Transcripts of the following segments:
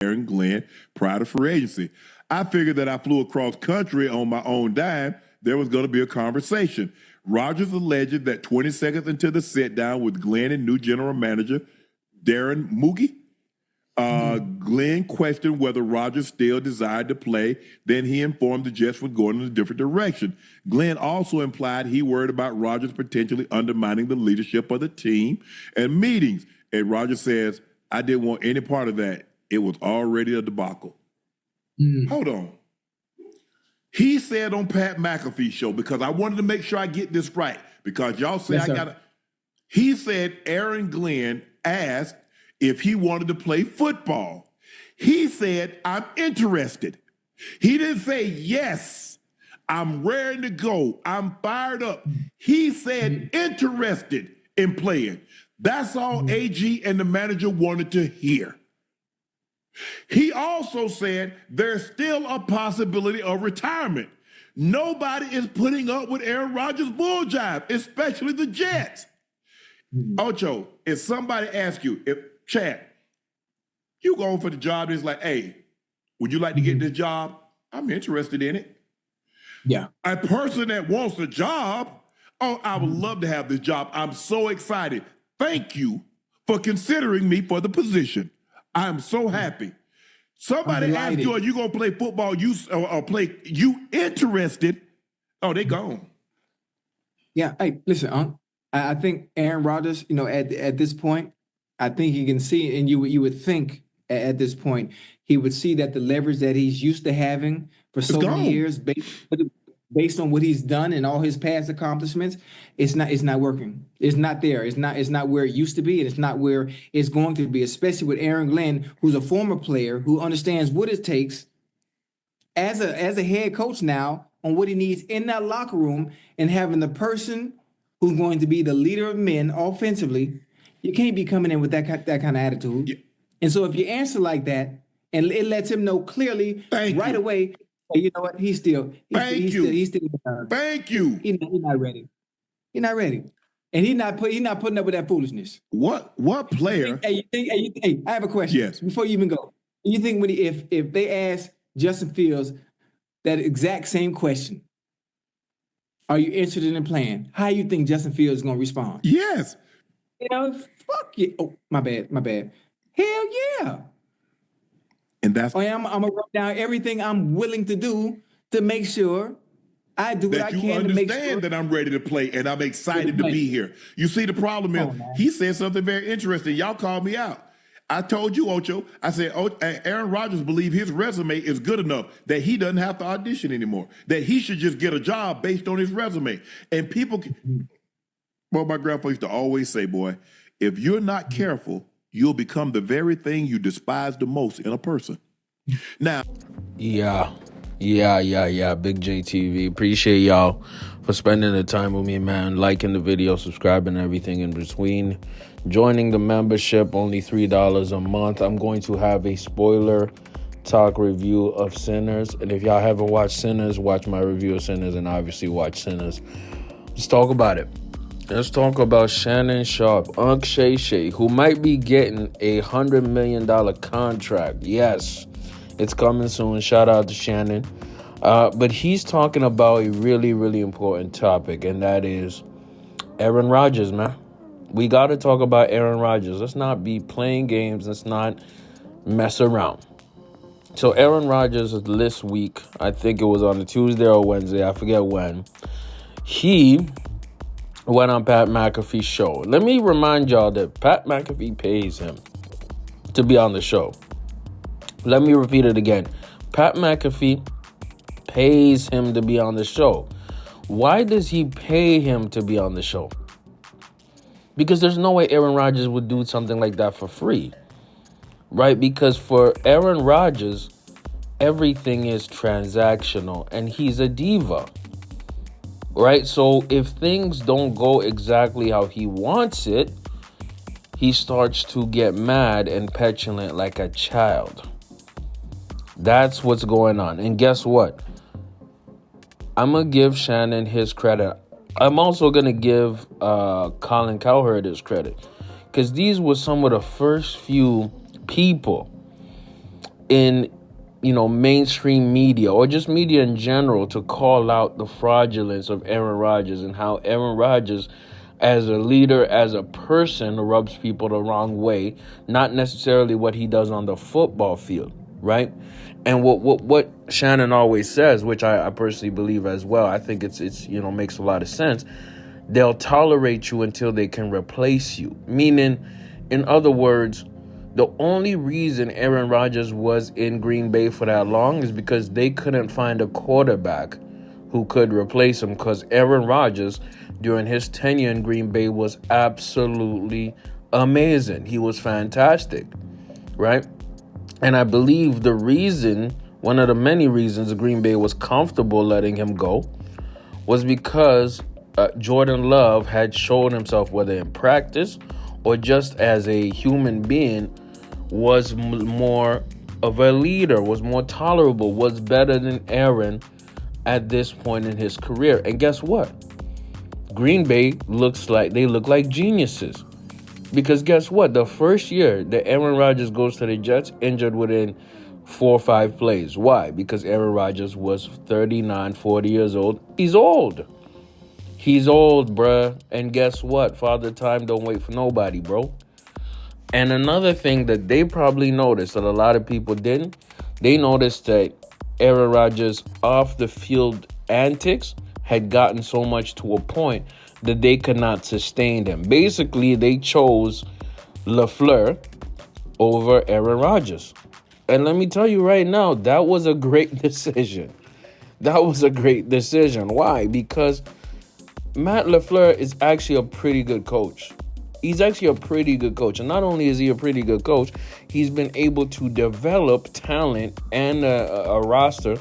Aaron Glenn prior to free agency. I figured that I flew across country on my own dime. There was going to be a conversation. Rodgers alleged that 20 seconds into the sit-down with Glenn and new general manager Darren Moogie, Glenn questioned whether Rodgers still desired to play. Then he informed the Jets was going in a different direction. Glenn also implied he worried about Rodgers potentially undermining the leadership of the team and meetings. And Rodgers says, I didn't want any part of that. It was already a debacle. Hold on. He said on Pat McAfee's show, because I wanted to make sure I get this right, because y'all say he said Aaron Glenn asked if he wanted to play football. He said, I'm interested. He didn't say, yes, I'm raring to go. I'm fired up. He said interested in playing. That's all AG and the manager wanted to hear. He also said there's still a possibility of retirement. Nobody is putting up with Aaron Rodgers' bull jive, especially the Jets. Ocho, if somebody asks you, if Chad, you going for the job, and it's like, hey, would you like to get this job? I'm interested in it. Yeah. A person that wants the job, oh, I would love to have this job. I'm so excited. Thank you for considering me for the position. I'm so happy. Somebody asked you, are you going to play football? You interested? Oh, they gone. Yeah. Hey, listen, I think Aaron Rodgers, at this point, I think you can see, and you would think at this point, he would see that the leverage that he's used to having for so many years, based on what he's done and all his past accomplishments, it's not working. It's not there. It's not where it used to be, and it's not where it's going to be, especially with Aaron Glenn, who's a former player who understands what it takes as a head coach now on what he needs in that locker room, and having the person who's going to be the leader of men offensively. You can't be coming in with that kind of attitude. Yeah. And so if you answer like that, and it lets him know clearly away, you know what? He's still Thank you. He's still He's not ready. He's not ready. And he's not putting up with that foolishness. What player? Hey, I have a question. Yes. Before you even go. You think if they ask Justin Fields that exact same question, are you interested in playing? How you think Justin Fields is going to respond? Yes. Fuck you. Oh, my bad. Hell yeah. And that's I'm gonna write down everything I'm willing to do to make sure I do what I can to make sure that I'm ready to play and I'm excited to be here. You see, the problem is he said something very interesting. Y'all called me out. I told you, Ocho, I said, Aaron Rodgers believes his resume is good enough that he doesn't have to audition anymore, that he should just get a job based on his resume. And people, well, my grandpa used to always say, boy, if you're not careful, you'll become the very thing you despise the most in a person. Now. Yeah. Big JTV. Appreciate y'all for spending the time with me, man. Liking the video, subscribing, everything in between. Joining the membership, only $3 a month. I'm going to have a spoiler talk review of Sinners. And if y'all haven't watched Sinners, watch my review of Sinners, and obviously watch Sinners. Let's talk about it. Let's talk about Shannon Sharpe, Unc Shay Shay, who might be getting a $100 million contract. Yes, it's coming soon. Shout out to Shannon. But he's talking about a really, really important topic, and that is Aaron Rodgers, man. We got to talk about Aaron Rodgers. Let's not be playing games. Let's not mess around. So Aaron Rodgers this week, I think it was on a Tuesday or Wednesday, I forget when, he went on Pat McAfee's show. Let me remind y'all that Pat McAfee pays him to be on the show. Let me repeat it again. Pat McAfee pays him to be on the show. Why does he pay him to be on the show? Because there's no way Aaron Rodgers would do something like that for free, right? Because for Aaron Rodgers, everything is transactional, and he's a diva. Right? So if things don't go exactly how he wants it, he starts to get mad and petulant like a child. That's what's going on. And guess what? I'm going to give Shannon his credit. I'm also going to give Colin Cowherd his credit. Because these were some of the first few people in, mainstream media or just media in general to call out the fraudulence of Aaron Rodgers and how Aaron Rodgers, as a leader, as a person, rubs people the wrong way, not necessarily what he does on the football field, right? And what Shannon always says, which I personally believe as well, I think it's makes a lot of sense. They'll tolerate you until they can replace you. Meaning, in other words, the only reason Aaron Rodgers was in Green Bay for that long is because they couldn't find a quarterback who could replace him, because Aaron Rodgers, during his tenure in Green Bay, was absolutely amazing. He was fantastic, right? And I believe one of the many reasons Green Bay was comfortable letting him go was because Jordan Love had shown himself, whether in practice or just as a human being, was more of a leader, was more tolerable, was better than Aaron at this point in his career. And guess what? Green Bay look like geniuses. Because guess what? The first year that Aaron Rodgers goes to the Jets, injured within 4 or 5 plays. Why? Because Aaron Rodgers was 39, 40 years old. He's old. He's old, bruh. And guess what? Father Time don't wait for nobody, bro. And another thing that they probably noticed that a lot of people didn't, they noticed that Aaron Rodgers' off-the-field antics had gotten so much to a point that they could not sustain them. Basically, they chose LaFleur over Aaron Rodgers. And let me tell you right now, that was a great decision. That was a great decision. Why? Because Matt LaFleur is actually a pretty good coach. He's actually a pretty good coach. And not only is he a pretty good coach, he's been able to develop talent and a roster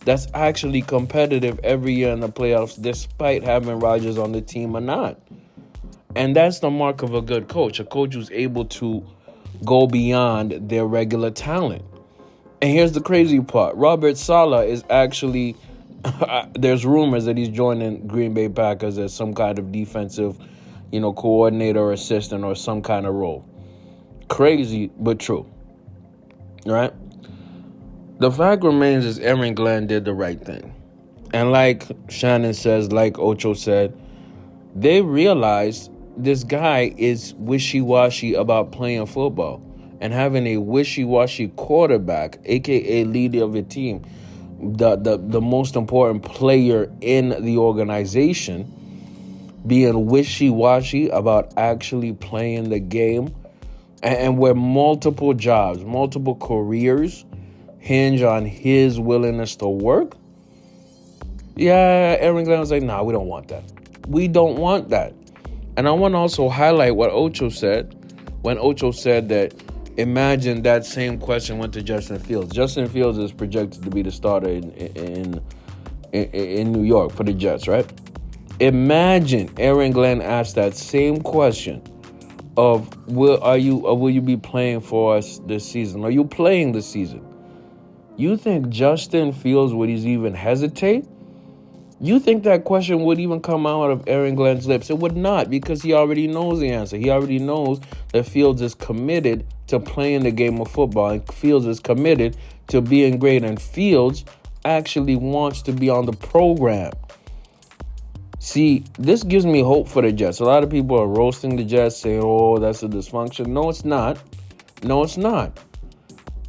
that's actually competitive every year in the playoffs, despite having Rodgers on the team or not. And that's the mark of a good coach, a coach who's able to go beyond their regular talent. And here's the crazy part. Robert Saleh is actually, there's rumors that he's joining Green Bay Packers as some kind of defensive, coordinator or assistant or some kind of role. Crazy, but true. Right? The fact remains is Aaron Glenn did the right thing. And like Shannon says, like Ocho said, they realized this guy is wishy-washy about playing football. And having a wishy-washy quarterback, a.k.a. leader of a team, the most important player in the organization, being wishy-washy about actually playing the game, and where multiple jobs, multiple careers hinge on his willingness to work. Yeah, Aaron Glenn was like, nah, we don't want that. We don't want that. And I want to also highlight what Ocho said when Ocho said that imagine that same question went to Justin Fields. Justin Fields is projected to be the starter in New York for the Jets, right? Imagine Aaron Glenn asked that same question of will you be playing for us this season? Are you playing this season? You think Justin Fields would even hesitate? You think that question would even come out of Aaron Glenn's lips? It would not, because he already knows the answer. He already knows that Fields is committed to playing the game of football, and Fields is committed to being great, and Fields actually wants to be on the program. See, this gives me hope for the Jets. A lot of people are roasting the Jets, saying, oh, that's a dysfunction. No, it's not. No, it's not.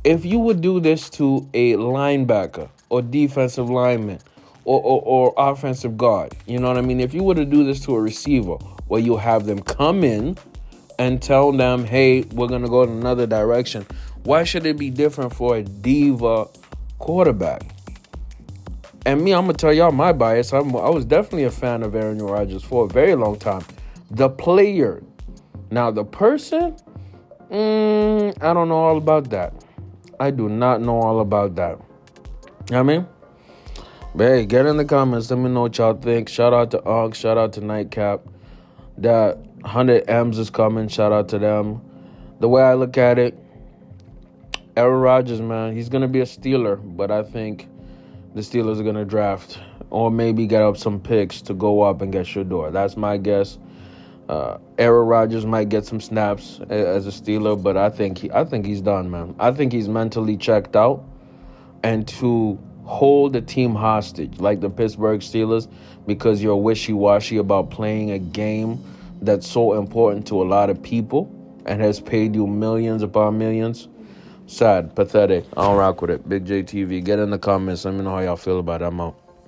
If you would do this to a linebacker or defensive lineman or offensive guard, you know what I mean? If you were to do this to a receiver, where you have them come in and tell them, hey, we're going to go in another direction, why should it be different for a diva quarterback? And me, I'm going to tell y'all my bias. I was definitely a fan of Aaron Rodgers for a very long time. The player. Now, the person, I don't know all about that. I do not know all about that. You know what I mean? But hey, get in the comments. Let me know what y'all think. Shout out to Ugg. Shout out to Nightcap. That 100 M's is coming. Shout out to them. The way I look at it, Aaron Rodgers, man, he's going to be a Steeler. But I think the Steelers are going to draft or maybe get up some picks to go up and get Shador. That's my guess. Aaron Rodgers might get some snaps as a Steeler, but I think he's done, man. I think he's mentally checked out, and to hold the team hostage like the Pittsburgh Steelers because you're wishy-washy about playing a game that's so important to a lot of people and has paid you millions upon millions. Sad, pathetic. I don't rock with it. Big JTV, get in the comments. Let me know how y'all feel about it. I'm out.